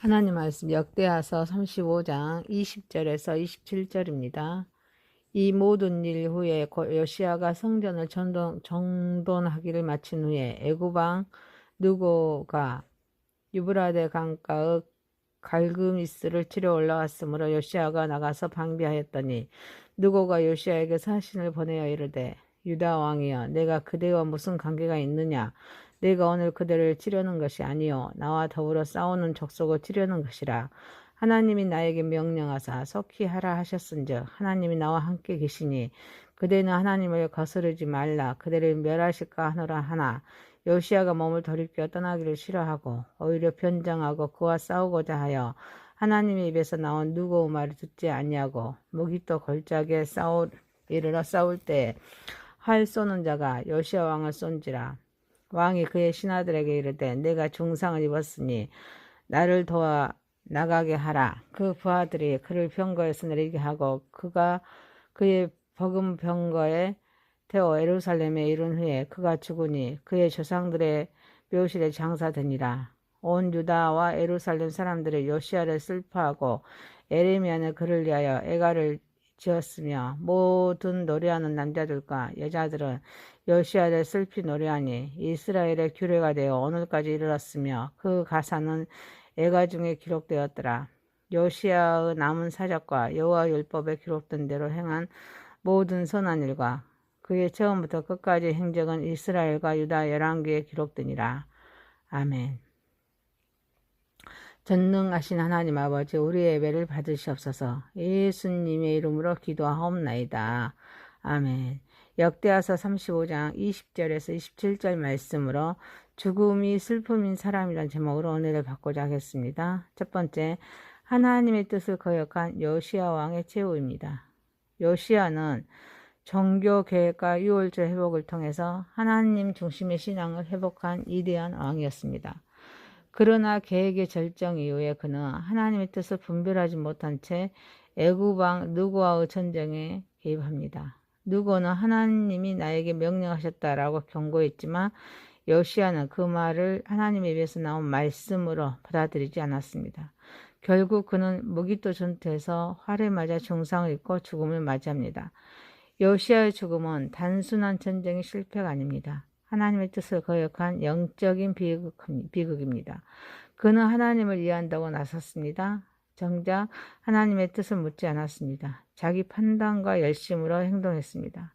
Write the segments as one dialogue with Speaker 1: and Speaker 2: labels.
Speaker 1: 하나님 말씀 역대하서 35장 20절에서 27절입니다. 이 모든 일 후에 요시야가 성전을 정돈하기를 마친 후에 애굽 왕 느고가 유브라데 강가의 갈그미스를 치러 올라왔으므로 요시야가 나가서 방비하였더니 느고가 요시야에게 사신을 보내어 이르되 유다 왕이여 내가 그대와 무슨 관계가 있느냐 내가 오늘 그대를 치려는 것이 아니요 나와 더불어 싸우는 족속을 치려는 것이라. 하나님이 나에게 명령하사 속히 하라 하셨은즉 하나님이 나와 함께 계시니 그대는 하나님을 거스르지 말라 그대를 멸하실까 하노라 하나 요시야가 몸을 돌이켜 떠나기를 싫어하고 오히려 변장하고 그와 싸우고자 하여 하나님의 입에서 나온 누구의 말을 듣지 아니하고 무기또 골짜기에 이르러 싸울 때에 활 쏘는 자가 요시야 왕을 쏜지라. 왕이 그의 신하들에게 이르되 내가 중상을 입었으니 나를 도와 나가게 하라. 그 부하들이 그를 병거에서 내리게 하고 그가 그의 버금 병거에 태워 예루살렘에 이른 후에 그가 죽으니 그의 조상들의 묘실에 장사되니라. 온 유다와 예루살렘 사람들이 요시야를 슬퍼하고 에레미야는 그를 위하여 애가를 지었으며 모든 노래하는 남자들과 여자들은 요시야를 슬피 노래하니 이스라엘의 규례가 되어 오늘까지 이르렀으며 그 가사는 애가 중에 기록되었더라. 요시야의 남은 사적과 여호와 율법에 기록된 대로 행한 모든 선한 일과 그의 처음부터 끝까지 행적은 이스라엘과 유다 열왕기에 기록되니라. 아멘. 전능하신 하나님 아버지 우리의 예배를 받으시옵소서. 예수님의 이름으로 기도하옵나이다. 아멘. 역대하서 35장 20절에서 27절 말씀으로 죽음이 슬픔인 사람이란 제목으로 은혜를 받고자 하겠습니다. 첫 번째, 하나님의 뜻을 거역한 요시야 왕의 최후입니다. 요시야는 종교 개혁과 유월절 회복을 통해서 하나님 중심의 신앙을 회복한 위대한 왕이었습니다. 그러나 계획의 절정 이후에 그는 하나님의 뜻을 분별하지 못한 채 애굽 왕 느고와의 전쟁에 개입합니다. 느고는 하나님이 나에게 명령하셨다라고 경고했지만 요시야는 그 말을 하나님의 입에서 나온 말씀으로 받아들이지 않았습니다. 결국 그는 무기또 전투에서 활에 맞아 중상을 입고 죽음을 맞이합니다. 요시야의 죽음은 단순한 전쟁의 실패가 아닙니다. 하나님의 뜻을 거역한 영적인 비극입니다. 그는 하나님을 이해한다고 나섰습니다. 정작 하나님의 뜻을 묻지 않았습니다. 자기 판단과 열심으로 행동했습니다.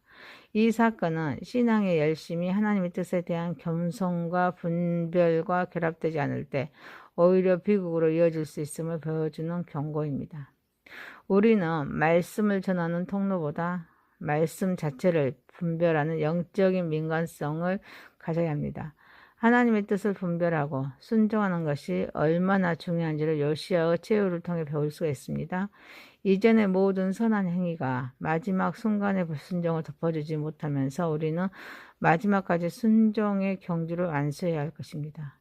Speaker 1: 이 사건은 신앙의 열심이 하나님의 뜻에 대한 겸손과 분별과 결합되지 않을 때 오히려 비극으로 이어질 수 있음을 보여주는 경고입니다. 우리는 말씀을 전하는 통로보다 말씀 자체를 분별하는 영적인 민감성을 가져야 합니다. 하나님의 뜻을 분별하고 순종하는 것이 얼마나 중요한지를 요시야의 최후를 통해 배울 수가 있습니다. 이전의 모든 선한 행위가 마지막 순간의 불순종을 덮어주지 못하면서 우리는 마지막까지 순종의 경주를 안수해야 할 것입니다.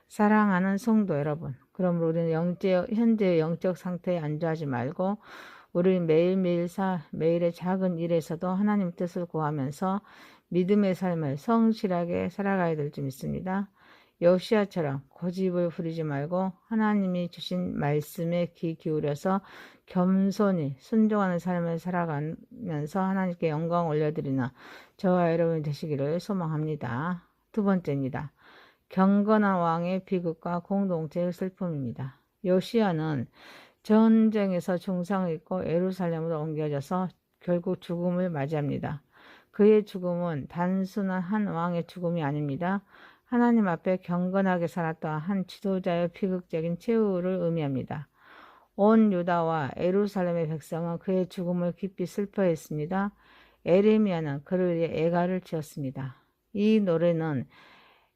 Speaker 1: 사랑하는 성도 여러분, 그러므로 우리는 현재의 영적 상태에 안주하지 말고 우리 매일의 작은 일에서도 하나님 뜻을 구하면서 믿음의 삶을 성실하게 살아가야 될 줄 믿습니다. 요시야처럼 고집을 부리지 말고 하나님이 주신 말씀에 귀 기울여서 겸손히 순종하는 삶을 살아가면서 하나님께 영광 올려드리는 저와 여러분이 되시기를 소망합니다. 두 번째입니다. 경건한 왕의 비극과 공동체의 슬픔입니다. 요시야는 전쟁에서 중상을 입고 예루살렘으로 옮겨져서 결국 죽음을 맞이합니다. 그의 죽음은 단순한 한 왕의 죽음이 아닙니다. 하나님 앞에 경건하게 살았던 한 지도자의 비극적인 최후를 의미합니다. 온 유다와 예루살렘의 백성은 그의 죽음을 깊이 슬퍼했습니다. 에레미야는 그를 위해 애가를 지었습니다. 이 노래는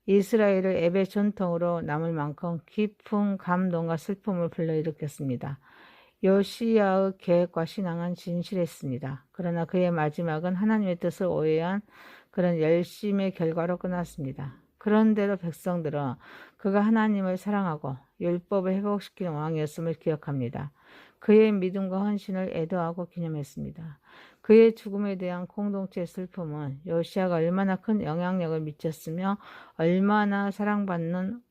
Speaker 1: 이스라엘을 예배 전통으로 남을 만큼 깊은 감동과 슬픔을 불러일으켰습니다. 요시야의 계획과 신앙은 진실했습니다. 그러나 그의 마지막은 하나님의 뜻을 오해한 그런 열심의 결과로 끝났습니다. 그런데도 백성들은 그가 하나님을 사랑하고 율법을 회복시키는 왕이었음을 기억합니다. 그의 믿음과 헌신을 애도하고 기념했습니다. 그의 죽음에 대한 공동체의 슬픔은 요시야가 얼마나 큰 영향력을 미쳤으며 얼마나 사랑받는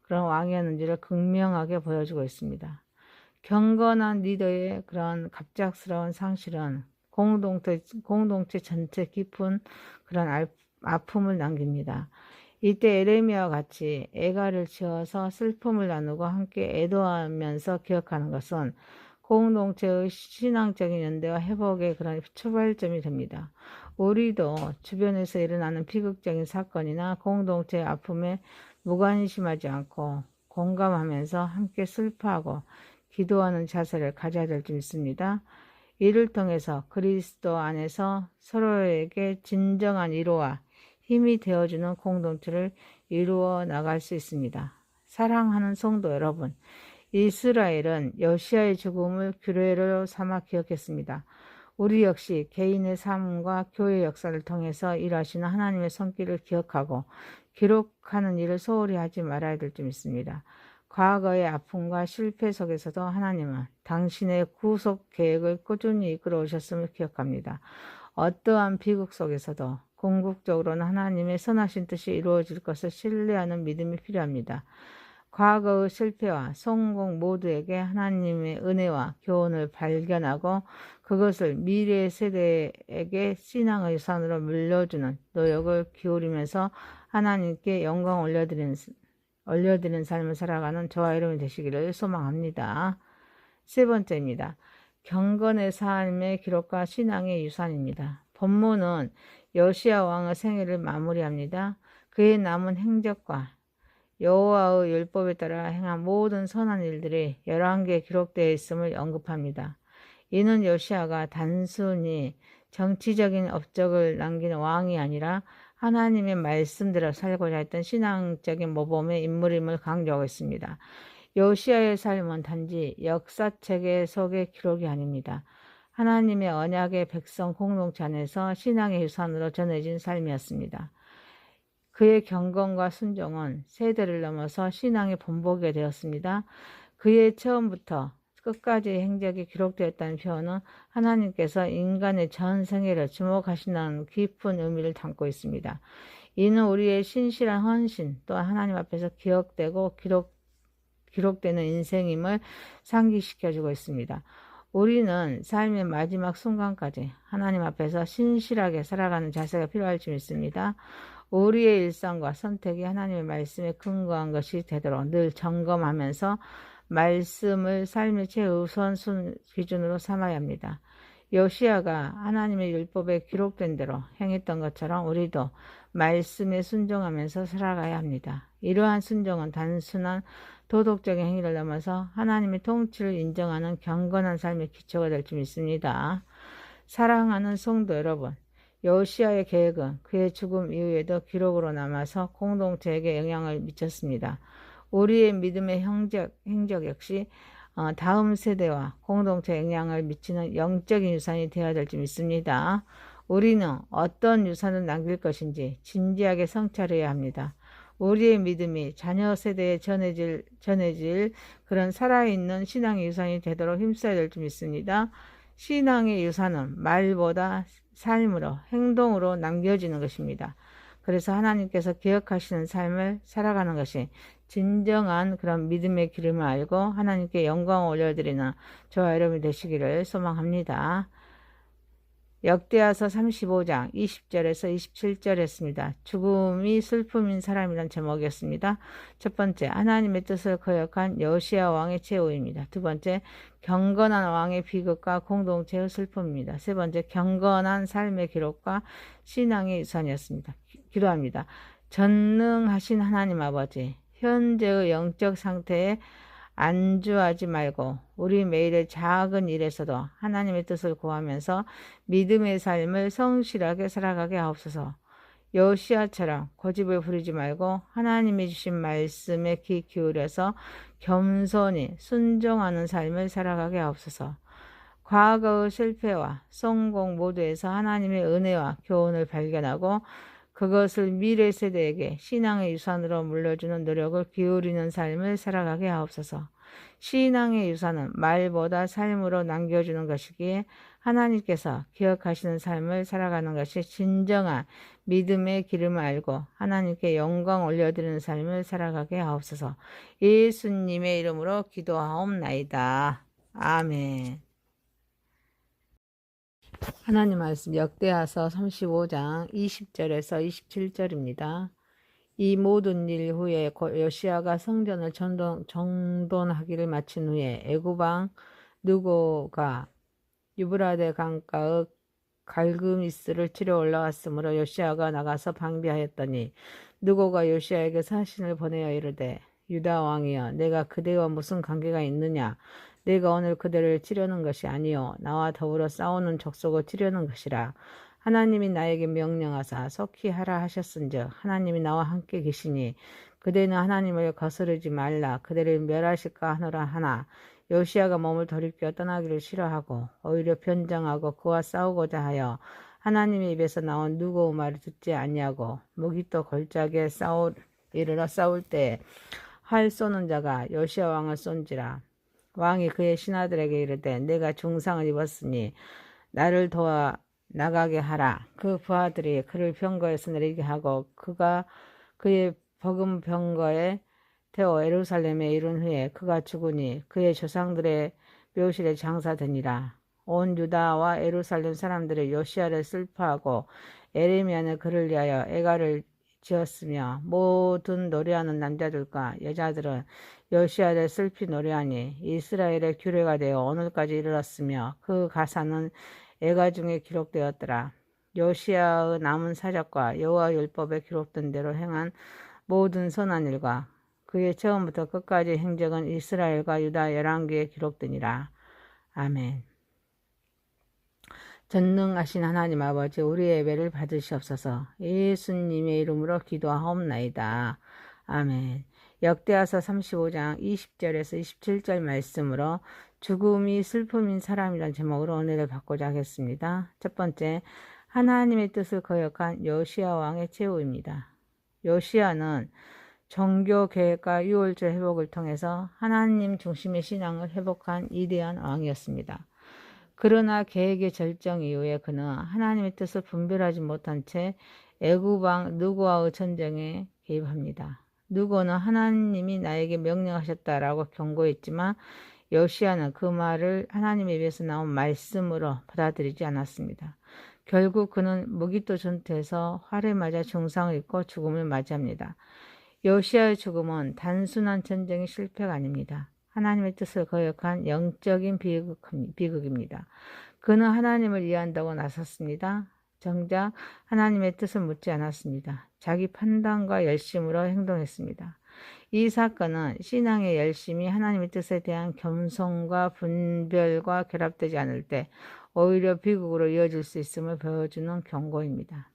Speaker 1: 그런 왕이었는지를 극명하게 보여주고 있습니다. 경건한 리더의 그런 갑작스러운 상실은 공동체 전체 깊은 그런 아픔을 남깁니다. 이때 에레미야와 같이 애가를 지어서 슬픔을 나누고 함께 애도하면서 기억하는 것은 공동체의 신앙적인 연대와 회복의 그런 출발점이 됩니다. 우리도 주변에서 일어나는 비극적인 사건이나 공동체의 아픔에 무관심하지 않고 공감하면서 함께 슬퍼하고 기도하는 자세를 가져야 될 줄 믿습니다. 이를 통해서 그리스도 안에서 서로에게 진정한 위로와 힘이 되어주는 공동체를 이루어 나갈 수 있습니다. 사랑하는 성도 여러분, 이스라엘은 여시아의 죽음을 규례로 삼아 기억했습니다. 우리 역시 개인의 삶과 교회 역사를 통해서 일하시는 하나님의 손길을 기억하고 기록하는 일을 소홀히 하지 말아야 될 줄 믿습니다. 과거의 아픔과 실패 속에서도 하나님은 당신의 구속 계획을 꾸준히 이끌어 오셨음을 기억합니다. 어떠한 비극 속에서도 궁극적으로는 하나님의 선하신 뜻이 이루어질 것을 신뢰하는 믿음이 필요합니다. 과거의 실패와 성공 모두에게 하나님의 은혜와 교훈을 발견하고 그것을 미래 세대에게 신앙의 유산으로 물려주는 노력을 기울이면서 하나님께 영광 올려드리는 삶을 살아가는 저와 여러분이 되시기를 소망합니다. 세 번째입니다. 경건의 삶의 기록과 신앙의 유산입니다. 본문은 여시야 왕의 생애를 마무리합니다. 그의 남은 행적과 여호와의 율법에 따라 행한 모든 선한 일들이 11개에 기록되어 있음을 언급합니다. 이는 여시야가 단순히 정치적인 업적을 남기는 왕이 아니라 하나님의 말씀대로 살고자 했던 신앙적인 모범의 인물임을 강조하고 있습니다. 여시야의 삶은 단지 역사책의 속의 기록이 아닙니다. 하나님의 언약의 백성 공동체 안에서 신앙의 유산으로 전해진 삶이었습니다. 그의 경건과 순종은 세대를 넘어서 신앙의 본보게 되었습니다. 그의 처음부터 끝까지의 행적이 기록되었다는 표현은 하나님께서 인간의 전 생애를 주목하신다는 깊은 의미를 담고 있습니다. 이는 우리의 신실한 헌신 또한 하나님 앞에서 기억되고 기록되는 인생임을 상기시켜주고 있습니다. 우리는 삶의 마지막 순간까지 하나님 앞에서 신실하게 살아가는 자세가 필요할 줄 믿습니다. 우리의 일상과 선택이 하나님의 말씀에 근거한 것이 되도록 늘 점검하면서 말씀을 삶의 최우선 기준으로 삼아야 합니다. 여시야가 하나님의 율법에 기록된 대로 행했던 것처럼 우리도 말씀에 순종하면서 살아가야 합니다. 이러한 순종은 단순한 도덕적인 행위를 넘어서 하나님의 통치를 인정하는 경건한 삶의 기초가 될 줄 믿습니다. 사랑하는 성도 여러분, 여시야의 계획은 그의 죽음 이후에도 기록으로 남아서 공동체에게 영향을 미쳤습니다. 우리의 믿음의 행적 역시 다음 세대와 공동체에 영향을 미치는 영적인 유산이 되어야 될 줄 믿습니다. 우리는 어떤 유산을 남길 것인지 진지하게 성찰해야 합니다. 우리의 믿음이 자녀 세대에 전해질 그런 살아있는 신앙의 유산이 되도록 힘써야 될 줄 믿습니다. 신앙의 유산은 말보다 삶으로, 행동으로 남겨지는 것입니다. 그래서 하나님께서 기억하시는 삶을 살아가는 것이 진정한 그런 믿음의 기름을 알고 하나님께 영광을 올려드리는 저와 여러분이 되시기를 소망합니다. 역대하서 35장 20절에서 27절이었습니다. 죽음이 슬픔인 사람이란 제목이었습니다. 첫 번째, 하나님의 뜻을 거역한 여시야 왕의 최후입니다. 두 번째, 경건한 왕의 비극과 공동체의 슬픔입니다. 세 번째, 경건한 삶의 기록과 신앙의 유산이었습니다. 기도합니다. 전능하신 하나님 아버지, 현재의 영적 상태에 안주하지 말고 우리 매일의 작은 일에서도 하나님의 뜻을 구하면서 믿음의 삶을 성실하게 살아가게 하옵소서. 여시야처럼 고집을 부리지 말고 하나님이 주신 말씀에 귀 기울여서 겸손히 순종하는 삶을 살아가게 하옵소서. 과거의 실패와 성공 모두에서 하나님의 은혜와 교훈을 발견하고 그것을 미래 세대에게 신앙의 유산으로 물려주는 노력을 기울이는 삶을 살아가게 하옵소서. 신앙의 유산은 말보다 삶으로 남겨주는 것이기에 하나님께서 기억하시는 삶을 살아가는 것이 진정한 믿음의 길임을 알고 하나님께 영광 올려드리는 삶을 살아가게 하옵소서. 예수님의 이름으로 기도하옵나이다. 아멘. 하나님 말씀 역대하서 35장 20절에서 27절입니다. 이 모든 일 후에 요시야가 성전을 정돈하기를 마친 후에 애굽 왕 느고가 유브라데 강가의 갈그미스를 치러 올라왔으므로 요시야가 나가서 방비하였더니 느고가 요시야에게 사신을 보내어 이르되 유다 왕이여 내가 그대와 무슨 관계가 있느냐 내가 오늘 그대를 치려는 것이 아니요 나와 더불어 싸우는 족속을 치려는 것이라 하나님이 나에게 명령하사 속히 하라 하셨은즉 하나님이 나와 함께 계시니 그대는 하나님을 거스르지 말라 그대를 멸하실까 하노라 하나 요시야가 몸을 돌이켜 떠나기를 싫어하고 오히려 변장하고 그와 싸우고자 하여 하나님의 입에서 나온 누구의 말을 듣지 아니하고 무기또 골짜기에 이르러 싸울 때에 활 쏘는 자가 요시야 왕을 쏜지라. 왕이 그의 신하들에게 이르되 내가 중상을 입었으니 나를 도와 나가게 하라. 그 부하들이 그를 병거에서 내리게 하고 그가 그의 버금 병거에 태워 예루살렘에 이른 후에 그가 죽으니 그의 조상들의 묘실에 장사되니라. 온 유다와 예루살렘 사람들이 요시야를 슬퍼하고 에레미야는 그를 위하여 애가를 지었으며 모든 노래하는 남자들과 여자들은 요시야를 슬피 노래하니 이스라엘의 규례가 되어 오늘까지 이르렀으며 그 가사는 애가 중에 기록되었더라. 요시야의 남은 사적과 여호와 율법에 기록된 대로 행한 모든 선한 일과 그의 처음부터 끝까지 행적은 이스라엘과 유다 11개에 기록되니라. 아멘. 전능하신 하나님 아버지 우리의 예배를 받으시옵소서. 예수님의 이름으로 기도하옵나이다. 아멘. 역대하서 35장 20절에서 27절 말씀으로 죽음이 슬픔인 사람이란 제목으로 은혜를 받고자 하겠습니다. 첫 번째, 하나님의 뜻을 거역한 요시야 왕의 최후입니다. 요시야는 종교 개혁과 유월절 회복을 통해서 하나님 중심의 신앙을 회복한 위대한 왕이었습니다. 그러나 계획의 절정 이후에 그는 하나님의 뜻을 분별하지 못한 채 애굽 왕 느고와의 전쟁에 개입합니다. 느고는 하나님이 나에게 명령하셨다라고 경고했지만 요시야는 그 말을 하나님의 입에서 나온 말씀으로 받아들이지 않았습니다. 결국 그는 무기또 전투에서 활에 맞아 중상을 입고 죽음을 맞이합니다. 요시야의 죽음은 단순한 전쟁의 실패가 아닙니다. 하나님의 뜻을 거역한 영적인 비극입니다. 그는 하나님을 이해한다고 나섰습니다. 정작 하나님의 뜻을 묻지 않았습니다. 자기 판단과 열심으로 행동했습니다. 이 사건은 신앙의 열심이 하나님의 뜻에 대한 겸손과 분별과 결합되지 않을 때 오히려 비극으로 이어질 수 있음을 보여주는 경고입니다.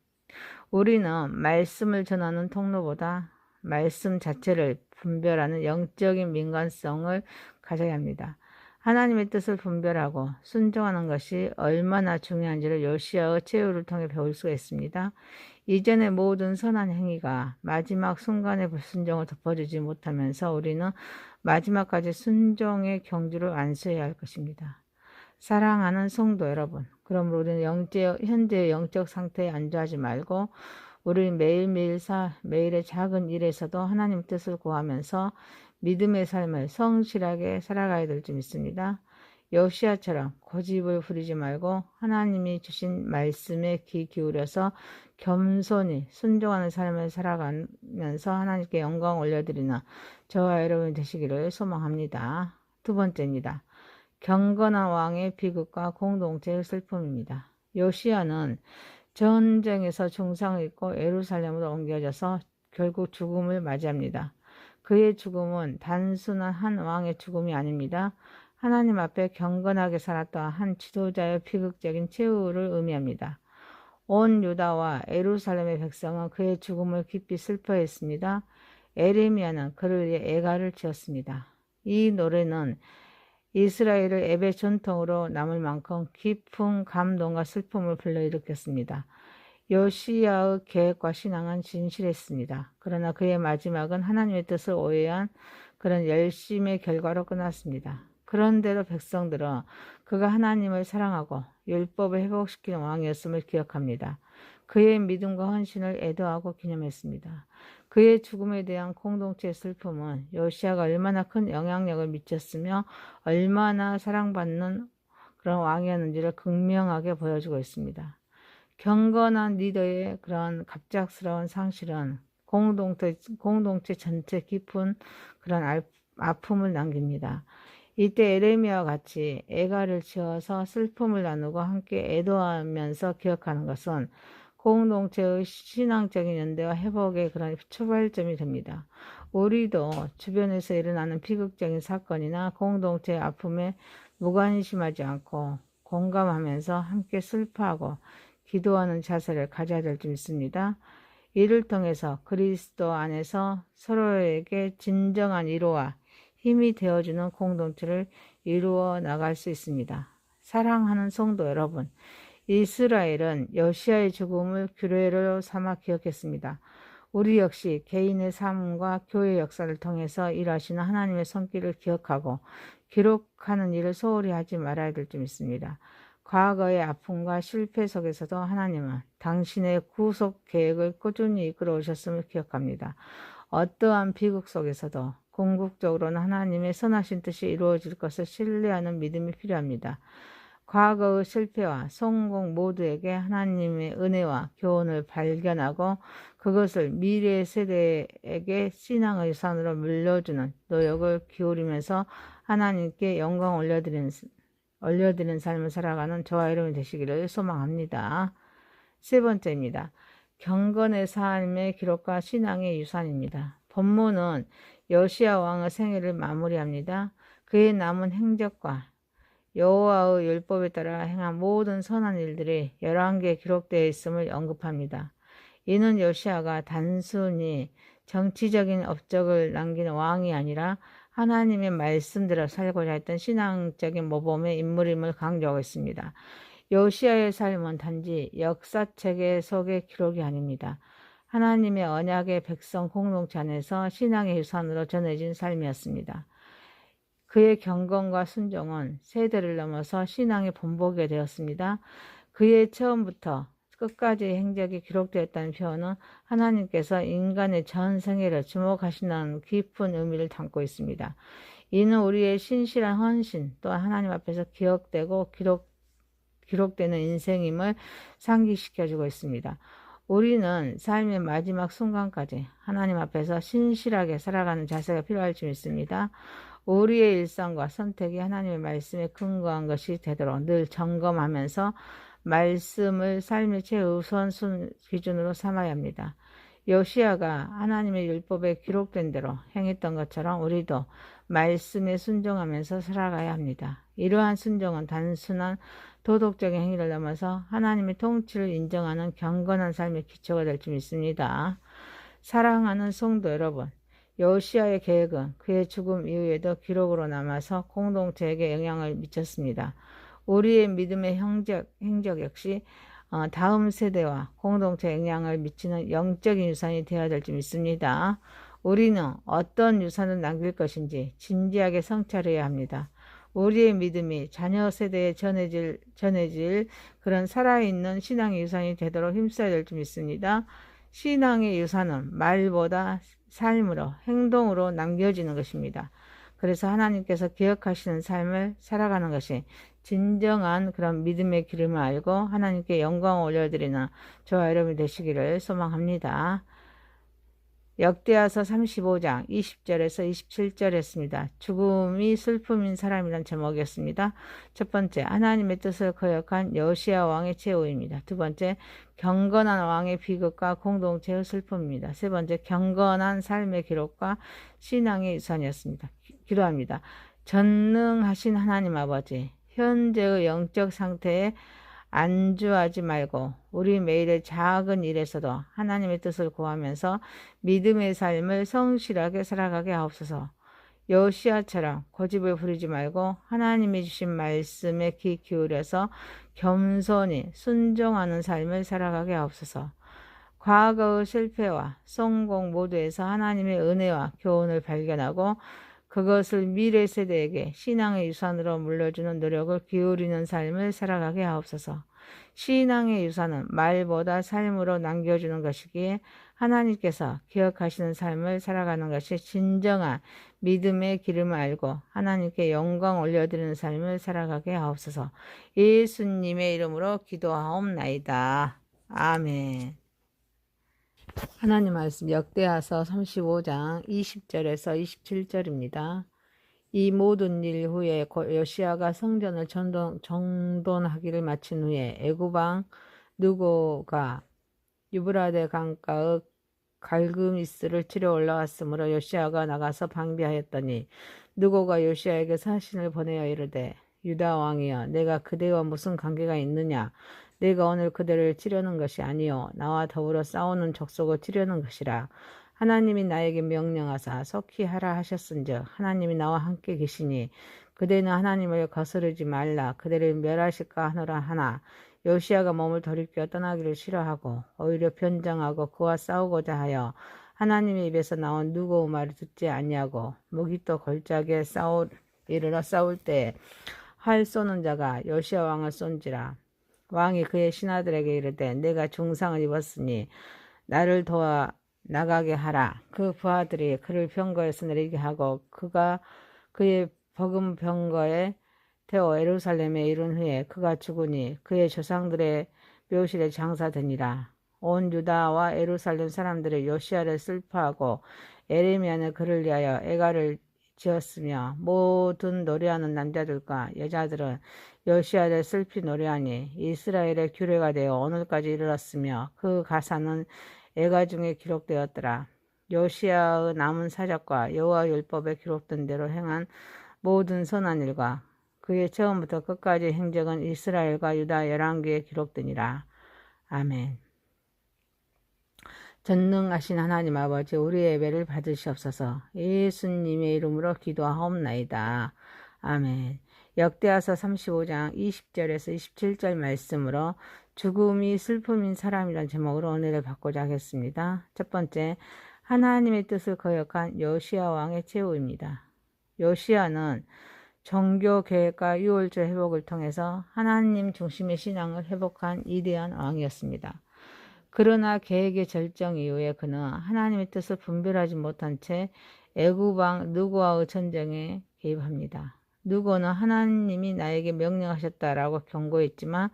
Speaker 1: 우리는 말씀을 전하는 통로보다 말씀 자체를 분별하는 영적인 민감성을 가져야 합니다. 하나님의 뜻을 분별하고 순종하는 것이 얼마나 중요한지를 요시야의 최후를 통해 배울 수가 있습니다. 이전의 모든 선한 행위가 마지막 순간의 불순종을 덮어주지 못하면서 우리는 마지막까지 순종의 경주를 안수해야 할 것입니다. 사랑하는 성도 여러분, 그러므로 우리는 현재의 영적 상태에 안주하지 말고 우리 매일의 작은 일에서도 하나님 뜻을 구하면서 믿음의 삶을 성실하게 살아가야 될 줄 믿습니다. 요시야처럼 고집을 부리지 말고 하나님이 주신 말씀에 귀 기울여서 겸손히 순종하는 삶을 살아가면서 하나님께 영광 올려드리는 저와 여러분 되시기를 소망합니다. 두 번째입니다. 경건한 왕의 비극과 공동체의 슬픔입니다. 요시야는 전쟁에서 중상을 입고 예루살렘으로 옮겨져서 결국 죽음을 맞이합니다. 그의 죽음은 단순한 한 왕의 죽음이 아닙니다. 하나님 앞에 경건하게 살았던 한 지도자의 비극적인 최후를 의미합니다. 온 유다와 예루살렘의 백성은 그의 죽음을 깊이 슬퍼했습니다. 에레미야는 그를 위해 애가를 지었습니다. 이 노래는 이스라엘을 예배 전통으로 남을 만큼 깊은 감동과 슬픔을 불러일으켰습니다. 요시야의 계획과 신앙은 진실했습니다. 그러나 그의 마지막은 하나님의 뜻을 오해한 그런 열심의 결과로 끝났습니다. 그런데도 백성들은 그가 하나님을 사랑하고 율법을 회복시키는 왕이었음을 기억합니다. 그의 믿음과 헌신을 애도하고 기념했습니다. 그의 죽음에 대한 공동체의 슬픔은 요시아가 얼마나 큰 영향력을 미쳤으며 얼마나 사랑받는 그런 왕이었는지를 극명하게 보여주고 있습니다. 경건한 리더의 그런 갑작스러운 상실은 공동체 전체 깊은 그런 아픔을 남깁니다. 이때 에레미야와 같이 애가를 지어서 슬픔을 나누고 함께 애도하면서 기억하는 것은 공동체의 신앙적인 연대와 회복의 그런 출발점이 됩니다. 우리도 주변에서 일어나는 비극적인 사건이나 공동체의 아픔에 무관심하지 않고 공감하면서 함께 슬퍼하고 기도하는 자세를 가져야 될 줄 믿습니다. 이를 통해서 그리스도 안에서 서로에게 진정한 위로와 힘이 되어주는 공동체를 이루어 나갈 수 있습니다. 사랑하는 성도 여러분, 이스라엘은 요시아의 죽음을 규례로 삼아 기억했습니다. 우리 역시 개인의 삶과 교회 역사를 통해서 일하시는 하나님의 손길을 기억하고 기록하는 일을 소홀히 하지 말아야 될 줄 믿습니다. 과거의 아픔과 실패 속에서도 하나님은 당신의 구속 계획을 꾸준히 이끌어 오셨음을 기억합니다. 어떠한 비극 속에서도 궁극적으로는 하나님의 선하신 뜻이 이루어질 것을 신뢰하는 믿음이 필요합니다. 과거의 실패와 성공 모두에게 하나님의 은혜와 교훈을 발견하고 그것을 미래 세대에게 신앙의 유산으로 물려주는 노력을 기울이면서 하나님께 영광 올려드리는 삶을 살아가는 저와 여러분이 되시기를 소망합니다. 세 번째입니다. 경건의 삶의 기록과 신앙의 유산입니다. 본문은 요시야 왕의 생애를 마무리합니다. 그의 남은 행적과 여호와의 율법에 따라 행한 모든 선한 일들이 11개에 기록되어 있음을 언급합니다. 이는 요시야가 단순히 정치적인 업적을 남기는 왕이 아니라 하나님의 말씀대로 살고자 했던 신앙적인 모범의 인물임을 강조하고 있습니다. 요시야의 삶은 단지 역사책의 속의 기록이 아닙니다. 하나님의 언약의 백성 공동체 안에서 신앙의 유산으로 전해진 삶이었습니다. 그의 경건과 순종은 세대를 넘어서 신앙의 본보게 되었습니다. 그의 처음부터 끝까지의 행적이 기록되었다는 표현은 하나님께서 인간의 전 생애를 주목하시는 깊은 의미를 담고 있습니다. 이는 우리의 신실한 헌신 또한 하나님 앞에서 기억되고 기록되는 인생임을 상기시켜주고 있습니다. 우리는 삶의 마지막 순간까지 하나님 앞에서 신실하게 살아가는 자세가 필요할 줄 믿습니다. 우리의 일상과 선택이 하나님의 말씀에 근거한 것이 되도록 늘 점검하면서 말씀을 삶의 최우선 기준으로 삼아야 합니다. 요시야가 하나님의 율법에 기록된 대로 행했던 것처럼 우리도 말씀에 순종하면서 살아가야 합니다. 이러한 순종은 단순한 도덕적인 행위를 넘어서 하나님의 통치를 인정하는 경건한 삶의 기초가 될 줄 믿습니다. 사랑하는 성도 여러분, 요시야의 계획은 그의 죽음 이후에도 기록으로 남아서 공동체에게 영향을 미쳤습니다. 우리의 믿음의 행적 역시 다음 세대와 공동체에 영향을 미치는 영적인 유산이 되어야 될 줄 믿습니다. 우리는 어떤 유산을 남길 것인지 진지하게 성찰해야 합니다. 우리의 믿음이 자녀 세대에 전해질 그런 살아있는 신앙의 유산이 되도록 힘써야 될 줄 믿습니다. 신앙의 유산은 말보다 삶으로, 행동으로 남겨지는 것입니다. 그래서 하나님께서 기억하시는 삶을 살아가는 것이 진정한 그런 믿음의 길임을 알고 하나님께 영광을 올려드리는 저와 여러분이 되시기를 소망합니다. 역대하서 35장 20절에서 27절이었습니다. 죽음이 슬픔인 사람이란 제목이었습니다. 첫 번째, 하나님의 뜻을 거역한 요시야 왕의 최후입니다. 두 번째, 경건한 왕의 비극과 공동체의 슬픔입니다. 세 번째, 경건한 삶의 기록과 신앙의 유산이었습니다. 기도합니다. 전능하신 하나님 아버지, 현재의 영적 상태에 안주하지 말고 우리 매일의 작은 일에서도 하나님의 뜻을 구하면서 믿음의 삶을 성실하게 살아가게 하옵소서. 요시야처럼 고집을 부리지 말고 하나님이 주신 말씀에 귀 기울여서 겸손히 순종하는 삶을 살아가게 하옵소서. 과거의 실패와 성공 모두에서 하나님의 은혜와 교훈을 발견하고 그것을 미래 세대에게 신앙의 유산으로 물려주는 노력을 기울이는 삶을 살아가게 하옵소서. 신앙의 유산은 말보다 삶으로 남겨주는 것이기에 하나님께서 기억하시는 삶을 살아가는 것이 진정한 믿음의 길임을 알고 하나님께 영광 올려드리는 삶을 살아가게 하옵소서. 예수님의 이름으로 기도하옵나이다. 아멘. 하나님 말씀 역대하서 35장 20절에서 27절입니다. 이 모든 일 후에 요시야가 성전을 정돈하기를 마친 후에 애굽왕 느고가 유브라데 강가의 갈그미스를 치러 올라왔으므로 요시야가 나가서 방비하였더니 느고가 요시야에게 사신을 보내어 이르되 유다 왕이여 내가 그대와 무슨 관계가 있느냐 내가 오늘 그대를 치려는 것이 아니요 나와 더불어 싸우는 족속을 치려는 것이라. 하나님이 나에게 명령하사 속히 하라 하셨은즉 하나님이 나와 함께 계시니 그대는 하나님을 거스르지 말라 그대를 멸하실까 하노라 하나 요시야가 몸을 돌이켜 떠나기를 싫어하고 오히려 변장하고 그와 싸우고자 하여 하나님의 입에서 나온 누구의 말을 듣지 아니하고 무기또 골짜기에 이르러 싸울 때에 활 쏘는 자가 요시야 왕을 쏜지라. 왕이 그의 신하들에게 이르되 내가 중상을 입었으니 나를 도와 나가게 하라. 그 부하들이 그를 병거에서 내리게 하고 그가 그의 버금 병거에 태워 예루살렘에 이른 후에 그가 죽으니 그의 조상들의 묘실에 장사되니라. 온 유다와 예루살렘 사람들이 요시야를 슬퍼하고 에레미야는 그를 위하여 애가를 지었으며 모든 노래하는 남자들과 여자들은 요시야를 슬피 노래하니 이스라엘의 규례가 되어 오늘까지 이르렀으며 그 가사는 애가 중에 기록되었더라. 요시야의 남은 사적과 여호와 율법에 기록된 대로 행한 모든 선한 일과 그의 처음부터 끝까지 행적은 이스라엘과 유다 열왕기에 기록되니라. 아멘. 전능하신 하나님 아버지 우리의 예배를 받으시옵소서. 예수님의 이름으로 기도하옵나이다. 아멘. 역대하서 35장 20절에서 27절 말씀으로 죽음이 슬픔인 사람이란 제목으로 은혜를 받고자 하겠습니다. 첫 번째, 하나님의 뜻을 거역한 요시야 왕의 최후입니다. 요시야는 종교 계획과 유월절 회복을 통해서 하나님 중심의 신앙을 회복한 위대한 왕이었습니다. 그러나 계획의 절정 이후에 그는 하나님의 뜻을 분별하지 못한 채 애굽왕 느고와의 전쟁에 개입합니다. 느고는 하나님이 나에게 명령하셨다라고 경고했지만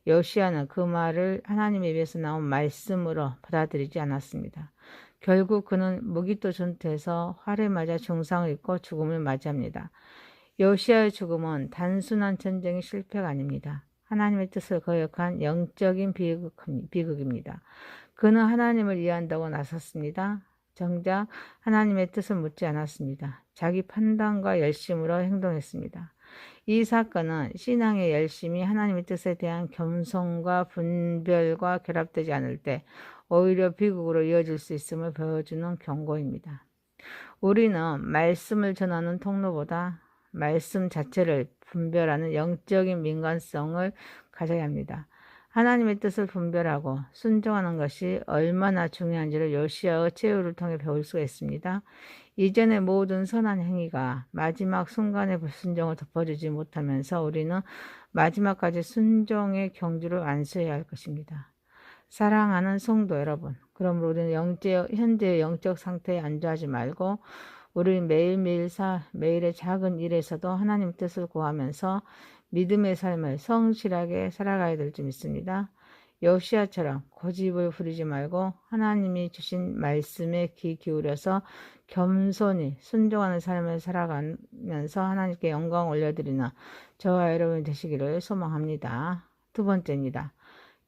Speaker 1: 요시야는 그 말을 하나님의 입에서 나온 말씀으로 받아들이지 않았습니다. 결국 그는 무기또 전투에서 활에 맞아 중상을 입고 죽음을 맞이합니다. 요시야의 죽음은 단순한 전쟁의 실패가 아닙니다. 하나님의 뜻을 거역한 영적인 비극입니다. 그는 하나님을 이해한다고 나섰습니다. 정작 하나님의 뜻을 묻지 않았습니다. 자기 판단과 열심으로 행동했습니다. 이 사건은 신앙의 열심이 하나님의 뜻에 대한 겸손과 분별과 결합되지 않을 때 오히려 비극으로 이어질 수 있음을 보여주는 경고입니다. 우리는 말씀을 전하는 통로보다 말씀 자체를 분별하는 영적인 민감성을 가져야 합니다. 하나님의 뜻을 분별하고 순종하는 것이 얼마나 중요한지를 요시야의 최후를 통해 배울 수가 있습니다. 이전의 모든 선한 행위가 마지막 순간의 불순종을 덮어주지 못하면서 우리는 마지막까지 순종의 경주를 안수해야 할 것입니다. 사랑하는 성도 여러분, 그러므로 우리는 현재의 영적 상태에 안주하지 말고 우리 매일의 작은 일에서도 하나님 뜻을 구하면서 믿음의 삶을 성실하게 살아가야 될 줄 믿습니다. 요시야처럼 고집을 부리지 말고 하나님이 주신 말씀에 귀 기울여서 겸손히 순종하는 삶을 살아가면서 하나님께 영광 올려드리는 저와 여러분 되시기를 소망합니다. 두 번째입니다.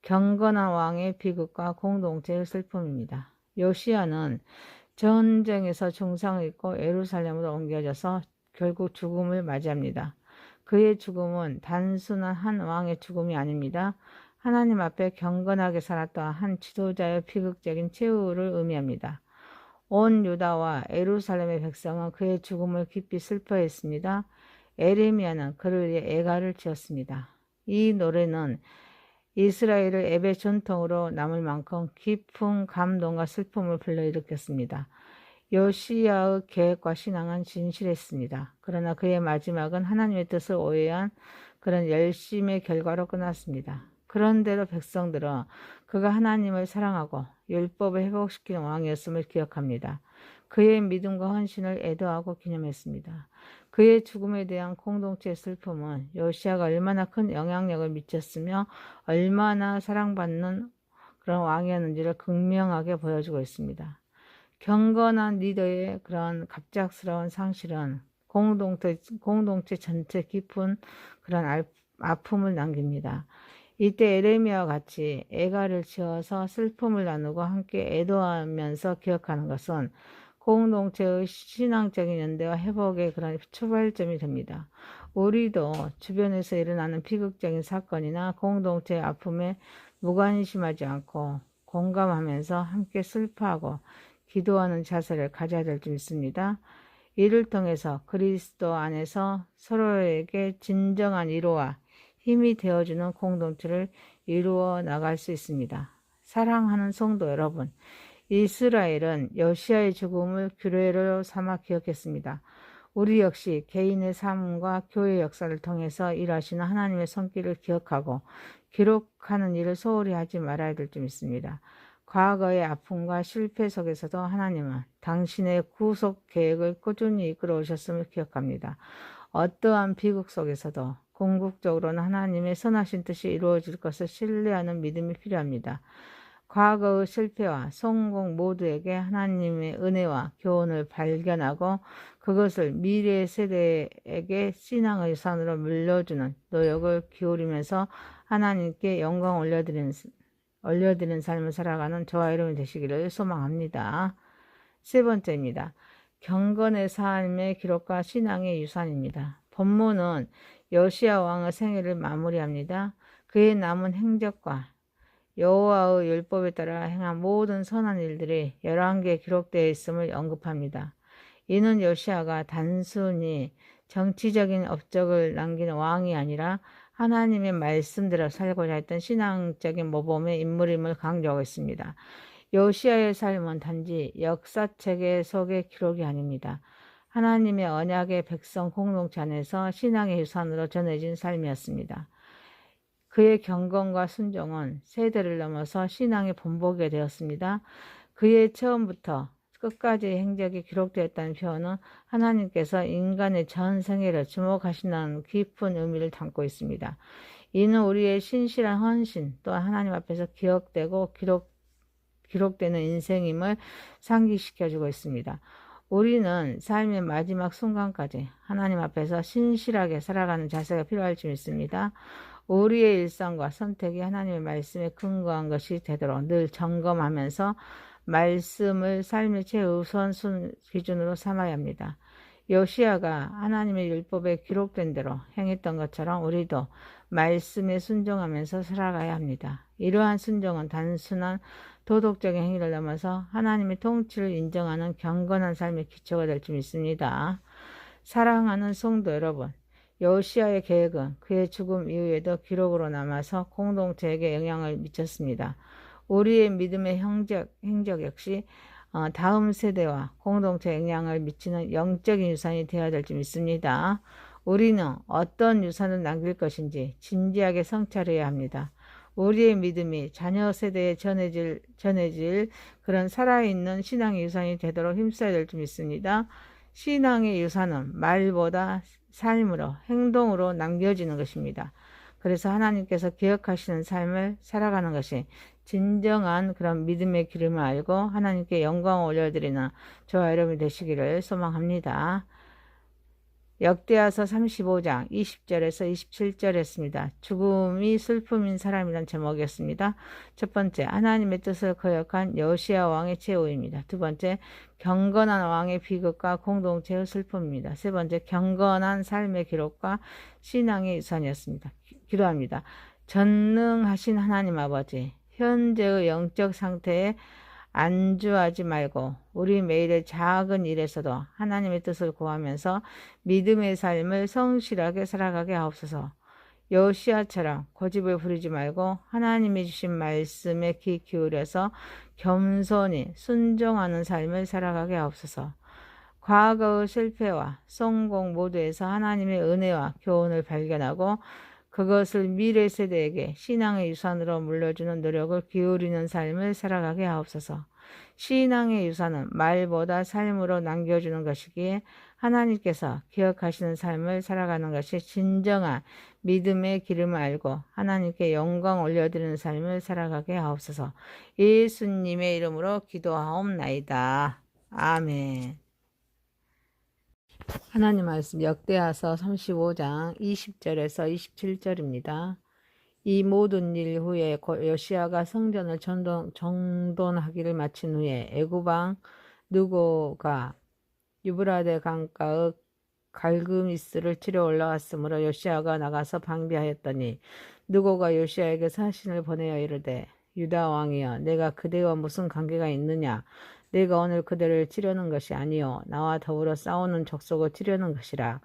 Speaker 1: 경건한 왕의 비극과 공동체의 슬픔입니다. 요시야는 전쟁에서 중상을 입고 예루살렘으로 옮겨져서 결국 죽음을 맞이합니다. 그의 죽음은 단순한 한 왕의 죽음이 아닙니다. 하나님 앞에 경건하게 살았던 한 지도자의 비극적인 최후를 의미합니다. 온 유다와 예루살렘의 백성은 그의 죽음을 깊이 슬퍼했습니다. 에레미야는 그를 위해 애가를 지었습니다. 이 노래는 이스라엘을 예배 전통으로 남을 만큼 깊은 감동과 슬픔을 불러일으켰습니다. 요시야의 계획과 신앙은 진실했습니다. 그러나 그의 마지막은 하나님의 뜻을 오해한 그런 열심의 결과로 끝났습니다. 그런데도 백성들은 그가 하나님을 사랑하고 율법을 회복시키는 왕이었음을 기억합니다. 그의 믿음과 헌신을 애도하고 기념했습니다. 그의 죽음에 대한 공동체의 슬픔은 요시야가 얼마나 큰 영향력을 미쳤으며 얼마나 사랑받는 그런 왕이었는지를 극명하게 보여주고 있습니다. 경건한 리더의 그런 갑작스러운 상실은 공동체 전체 깊은 그런 아픔을 남깁니다. 이때 에레미야와 같이 애가를 지어서 슬픔을 나누고 함께 애도하면서 기억하는 것은 공동체의 신앙적인 연대와 회복의 그런 출발점이 됩니다. 우리도 주변에서 일어나는 비극적인 사건이나 공동체의 아픔에 무관심하지 않고 공감하면서 함께 슬퍼하고 기도하는 자세를 가져야 될 줄 믿습니다. 이를 통해서 그리스도 안에서 서로에게 진정한 위로와 힘이 되어주는 공동체를 이루어 나갈 수 있습니다. 사랑하는 성도 여러분, 이스라엘은 요시야의 죽음을 규례로 삼아 기억했습니다. 우리 역시 개인의 삶과 교회 역사를 통해서 일하시는 하나님의 손길을 기억하고 기록하는 일을 소홀히 하지 말아야 될 줄 믿습니다. 과거의 아픔과 실패 속에서도 하나님은 당신의 구속 계획을 꾸준히 이끌어 오셨음을 기억합니다. 어떠한 비극 속에서도 궁극적으로는 하나님의 선하신 뜻이 이루어질 것을 신뢰하는 믿음이 필요합니다. 과거의 실패와 성공 모두에게 하나님의 은혜와 교훈을 발견하고 그것을 미래 세대에게 신앙의 유산으로 물려주는 노력을 기울이면서 하나님께 영광 올려드리는 삶을 살아가는 저와 여러분이 되시기를 소망합니다. 세 번째입니다. 경건의 삶의 기록과 신앙의 유산입니다. 본문은 요시야 왕의 생애를 마무리합니다. 그의 남은 행적과 여호와의 율법에 따라 행한 모든 선한 일들이 11개에 기록되어 있음을 언급합니다. 이는 요시야가 단순히 정치적인 업적을 남기는 왕이 아니라 하나님의 말씀대로 살고자 했던 신앙적인 모범의 인물임을 강조하고 있습니다. 요시야의 삶은 단지 역사책의 속의 기록이 아닙니다. 하나님의 언약의 백성 공동체 안에서 신앙의 유산으로 전해진 삶이었습니다. 그의 경건과 순종은 세대를 넘어서 신앙의 본보게 되었습니다. 그의 처음부터 끝까지의 행적이 기록되었다는 표현은 하나님께서 인간의 전 생애를 주목하신다는 깊은 의미를 담고 있습니다. 이는 우리의 신실한 헌신 또한 하나님 앞에서 기억되고 기록되는 인생임을 상기시켜주고 있습니다. 우리는 삶의 마지막 순간까지 하나님 앞에서 신실하게 살아가는 자세가 필요할 줄 믿습니다. 우리의 일상과 선택이 하나님의 말씀에 근거한 것이 되도록 늘 점검하면서 말씀을 삶의 최우선 기준으로 삼아야 합니다. 요시야가 하나님의 율법에 기록된 대로 행했던 것처럼 우리도 말씀에 순종하면서 살아가야 합니다. 이러한 순종은 단순한 도덕적인 행위를 넘어서 하나님의 통치를 인정하는 경건한 삶의 기초가 될 줄 믿습니다. 사랑하는 성도 여러분, 요시야의 계획은 그의 죽음 이후에도 기록으로 남아서 공동체에게 영향을 미쳤습니다. 우리의 믿음의 행적 역시 다음 세대와 공동체에 영향을 미치는 영적인 유산이 되어야 될 줄 믿습니다. 우리는 어떤 유산을 남길 것인지 진지하게 성찰해야 합니다. 우리의 믿음이 자녀 세대에 전해질 그런 살아있는 신앙의 유산이 되도록 힘써야 될 줄 믿습니다. 신앙의 유산은 말보다 삶으로, 행동으로 남겨지는 것입니다. 그래서 하나님께서 기억하시는 삶을 살아가는 것이 진정한 그런 믿음의 기름을 알고 하나님께 영광을 올려드리는 저와 여러분이 되시기를 소망합니다. 역대하서 35장 20절에서 27절이었습니다. 죽음이 슬픔인 사람이란 제목이었습니다. 첫 번째, 하나님의 뜻을 거역한 요시야 왕의 최후입니다. 두 번째, 경건한 왕의 비극과 공동체의 슬픔입니다. 세 번째, 경건한 삶의 기록과 신앙의 유산이었습니다. 기도합니다. 전능하신 하나님 아버지, 현재의 영적 상태에 안주하지 말고 우리 매일의 작은 일에서도 하나님의 뜻을 구하면서 믿음의 삶을 성실하게 살아가게 하옵소서. 여호시아처럼 고집을 부리지 말고 하나님이 주신 말씀에 귀 기울여서 겸손히 순종하는 삶을 살아가게 하옵소서. 과거의 실패와 성공 모두에서 하나님의 은혜와 교훈을 발견하고 그것을 미래 세대에게 신앙의 유산으로 물려주는 노력을 기울이는 삶을 살아가게 하옵소서. 신앙의 유산은 말보다 삶으로 남겨주는 것이기에 하나님께서 기억하시는 삶을 살아가는 것이 진정한 믿음의 길을 알고 하나님께 영광 올려드리는 삶을 살아가게 하옵소서. 예수님의 이름으로 기도하옵나이다. 아멘. 하나님 말씀 역대하서 35장 20절에서 27절입니다. 이 모든 일 후에 요시아가 성전을 정돈하기를 마친 후에 애굽왕 느고가 유브라데 강가의 갈그미스를 치러 올라왔으므로 요시아가 나가서 방비하였더니 느고가 요시아에게 사신을 보내어 이르되 유다 왕이여 내가 그대와 무슨 관계가 있느냐 내가 오늘 그대를 치려는 것이 아니요 나와 더불어 싸우는 족속을 치려는 것이라.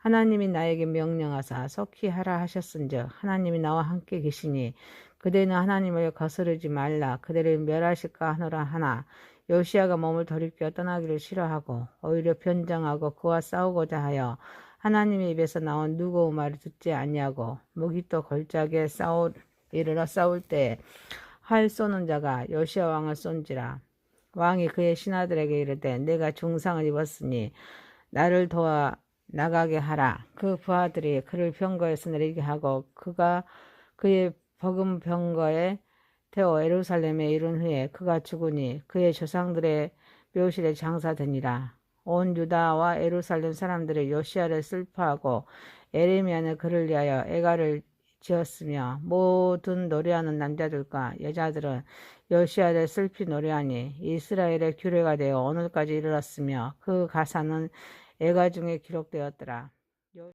Speaker 1: 하나님이 나에게 명령하사 속히 하라 하셨은즉 하나님이 나와 함께 계시니 그대는 하나님을 거스르지 말라 그대를 멸하실까 하노라 하나 요시아가 몸을 돌이켜 떠나기를 싫어하고 오히려 변장하고 그와 싸우고자 하여 하나님의 입에서 나온 누구의 말을 듣지 아니하고 무기또 골짜기에 이르러 싸울 때에 활 쏘는 자가 요시아 왕을 쏜지라. 왕이 그의 신하들에게 이르되 내가 중상을 입었으니 나를 도와 나가게 하라. 그 부하들이 그를 병거에서 내리게 하고 그가 그의 버금 병거에 태워 예루살렘에 이른 후에 그가 죽으니 그의 조상들의 묘실에 장사되니라. 온 유다와 예루살렘 사람들이 요시아를 슬퍼하고 에레미야는 그를 위하여 애가를 지었으며 모든 노래하는 남자들과 여자들은 요시아를 슬피 노래하니 이스라엘의 규례가 되어 오늘까지 이르렀으며 그 가사는 애가 중에 기록되었더라.